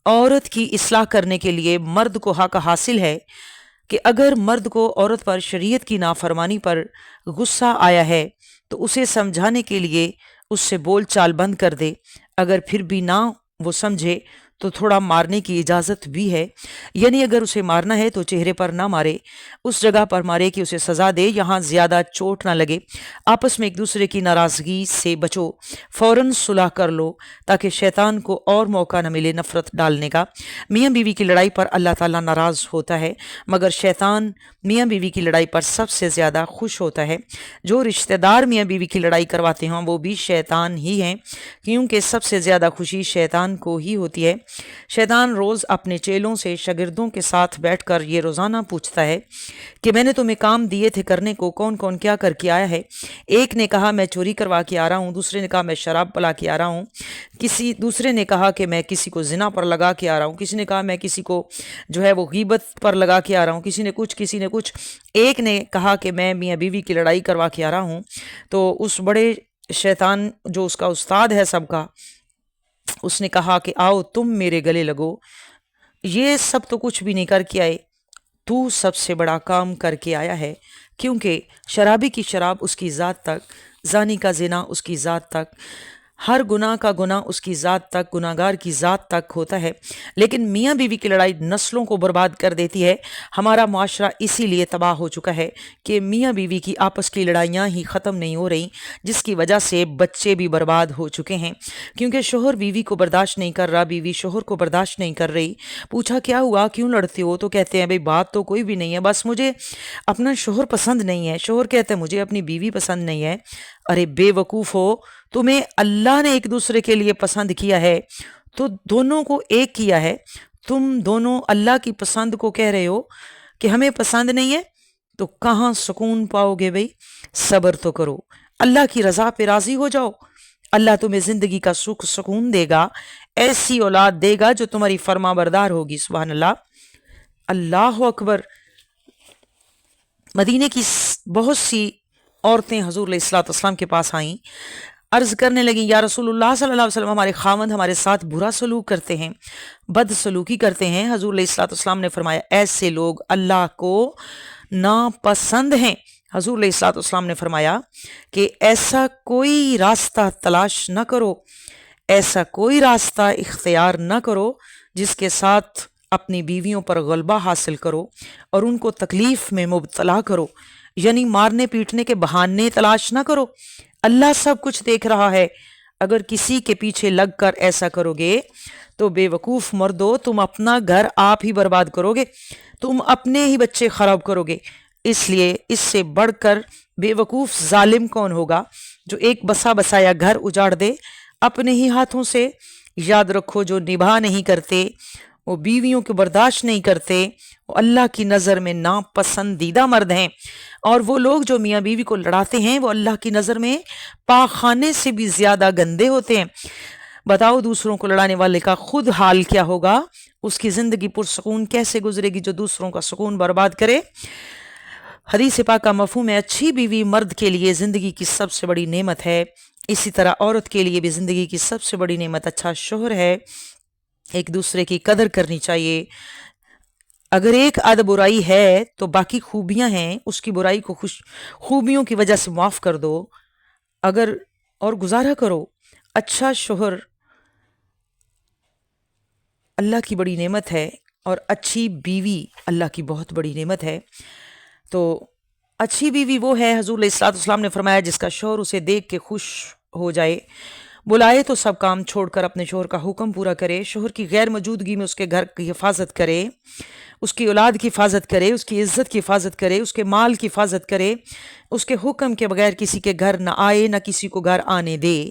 عورت کی اصلاح کرنے کے لیے مرد کو حق حاصل ہے کہ اگر مرد کو عورت پر شریعت کی نافرمانی پر غصہ آیا ہے تو اسے سمجھانے کے لیے اس سے بول چال بند کر دے، اگر پھر بھی نہ وہ سمجھے تو تھوڑا مارنے کی اجازت بھی ہے، یعنی اگر اسے مارنا ہے تو چہرے پر نہ مارے، اس جگہ پر مارے کہ اسے سزا دے یہاں زیادہ چوٹ نہ لگے۔ آپس میں ایک دوسرے کی ناراضگی سے بچو، فوراً صلح کر لو تاکہ شیطان کو اور موقع نہ ملے نفرت ڈالنے کا۔ میاں بیوی کی لڑائی پر اللہ تعالیٰ ناراض ہوتا ہے، مگر شیطان میاں بیوی کی لڑائی پر سب سے زیادہ خوش ہوتا ہے۔ جو رشتہ دار میاں بیوی کی لڑائی کرواتے ہیں وہ بھی شیطان ہی ہیں، کیونکہ سب سے زیادہ خوشی شیطان کو ہی ہوتی ہے۔ شیطان روز اپنے چیلوں سے شاگردوں کے ساتھ بیٹھ کر یہ روزانہ پوچھتا ہے کہ میں نے تمہیں کام دیے تھے کرنے کو، کون کون کیا کر کے آیا ہے؟ ایک نے کہا میں چوری کروا کے آ رہا ہوں، دوسرے نے کہا میں شراب پلا کے آ رہا ہوں، دوسرے نے کہا کہ میں کسی کو زنا پر لگا کے آ رہا ہوں، کسی نے کہا میں کسی کو جو ہے وہ غیبت پر لگا کے آ رہا ہوں، کسی نے کچھ۔ ایک نے کہا کہ میں میاں بیوی کی لڑائی کروا کے آ رہا ہوں۔ تو اس بڑے شیطان جو اس کا استاد ہے سب کا، اس نے کہا کہ آؤ تم میرے گلے لگو، یہ سب تو کچھ بھی نہیں کر کے آئے، تو سب سے بڑا کام کر کے آیا ہے، کیونکہ شرابی کی شراب اس کی ذات تک، زانی کا زنا اس کی ذات تک، ہر گناہ کا گناہ اس کی ذات تک، گناہگار کی ذات تک ہوتا ہے۔ لیکن میاں بیوی کی لڑائی نسلوں کو برباد کر دیتی ہے۔ ہمارا معاشرہ اسی لیے تباہ ہو چکا ہے کہ میاں بیوی کی آپس کی لڑائیاں ہی ختم نہیں ہو رہی، جس کی وجہ سے بچے بھی برباد ہو چکے ہیں، کیونکہ شوہر بیوی کو برداشت نہیں کر رہا، بیوی شوہر کو برداشت نہیں کر رہی۔ پوچھا کیا ہوا، کیوں لڑتے ہو؟ تو کہتے ہیں بھئی بات تو کوئی بھی نہیں ہے، بس مجھے اپنا شوہر پسند نہیں ہے۔ شوہر کہتے ہیں مجھے اپنی بیوی پسند نہیں ہے۔ ارے بے وقوف ہو، تمہیں اللہ نے ایک دوسرے کے لیے پسند کیا ہے تو دونوں کو ایک کیا ہے، تم دونوں اللہ کی پسند کو کہہ رہے ہو کہ ہمیں پسند نہیں ہے، تو کہاں سکون پاؤ گے بھئی؟ صبر تو کرو، اللہ کی رضا پہ راضی ہو جاؤ، اللہ تمہیں زندگی کا سکھ سکون دے گا، ایسی اولاد دے گا جو تمہاری فرما بردار ہوگی۔ سبحان اللہ، اللہ اکبر۔ مدینے کی بہت سی عورتیں حضور علیہ الصلوۃ والسلام کے پاس آئیں، عرض کرنے لگیں یا رسول اللہ صلی اللہ علیہ وسلم، ہمارے خاوند ہمارے ساتھ برا سلوک کرتے ہیں، بد سلوکی کرتے ہیں۔ حضور علیہ الصلوۃ والسلام نے فرمایا ایسے لوگ اللہ کو ناپسند ہیں۔ حضور علیہ الصلوۃ والسلام نے فرمایا کہ ایسا کوئی راستہ تلاش نہ کرو، ایسا کوئی راستہ اختیار نہ کرو جس کے ساتھ اپنی بیویوں پر غلبہ حاصل کرو اور ان کو تکلیف میں مبتلا کرو، یعنی مارنے پیٹنے کے بہانے تلاش نہ کرو۔ اللہ سب کچھ دیکھ رہا ہے، اگر کسی کے پیچھے لگ کر ایسا کرو گے تو بے وقوف مردو، تم اپنا گھر آپ ہی برباد کرو گے، تم اپنے ہی بچے خراب کرو گے۔ اس لیے اس سے بڑھ کر بے وقوف ظالم کون ہوگا جو ایک بسا بسایا گھر اجاڑ دے اپنے ہی ہاتھوں سے؟ یاد رکھو جو نبھا نہیں کرتے، وہ بیویوں کو برداشت نہیں کرتے، وہ اللہ کی نظر میں ناپسندیدہ مرد ہیں، اور وہ لوگ جو میاں بیوی کو لڑاتے ہیں وہ اللہ کی نظر میں پاخانے سے بھی زیادہ گندے ہوتے ہیں۔ بتاؤ دوسروں کو لڑانے والے کا خود حال کیا ہوگا، اس کی زندگی پرسکون کیسے گزرے گی جو دوسروں کا سکون برباد کرے۔ حدیث پاک کا مفہوم ہے اچھی بیوی مرد کے لیے زندگی کی سب سے بڑی نعمت ہے، اسی طرح عورت کے لیے بھی زندگی کی سب سے بڑی نعمت اچھا شوہر ہے۔ ایک دوسرے کی قدر کرنی چاہیے، اگر ایک آدھ برائی ہے تو باقی خوبیاں ہیں، اس کی برائی کو خوبیوں کی وجہ سے معاف کر دو، اگر اور گزارا کرو۔ اچھا شوہر اللہ کی بڑی نعمت ہے اور اچھی بیوی اللہ کی بہت بڑی نعمت ہے۔ تو اچھی بیوی وہ ہے، حضور علیہ الصلوۃ والسلام نے فرمایا جس کا شوہر اسے دیکھ کے خوش ہو جائے، بلائے تو سب کام چھوڑ کر اپنے شوہر کا حکم پورا کرے، شوہر کی غیر موجودگی میں اس کے گھر کی حفاظت کرے، اس کی اولاد کی حفاظت کرے، اس کی عزت کی حفاظت کرے، اس کے مال کی حفاظت کرے، اس کے حکم کے بغیر کسی کے گھر نہ آئے، نہ کسی کو گھر آنے دے۔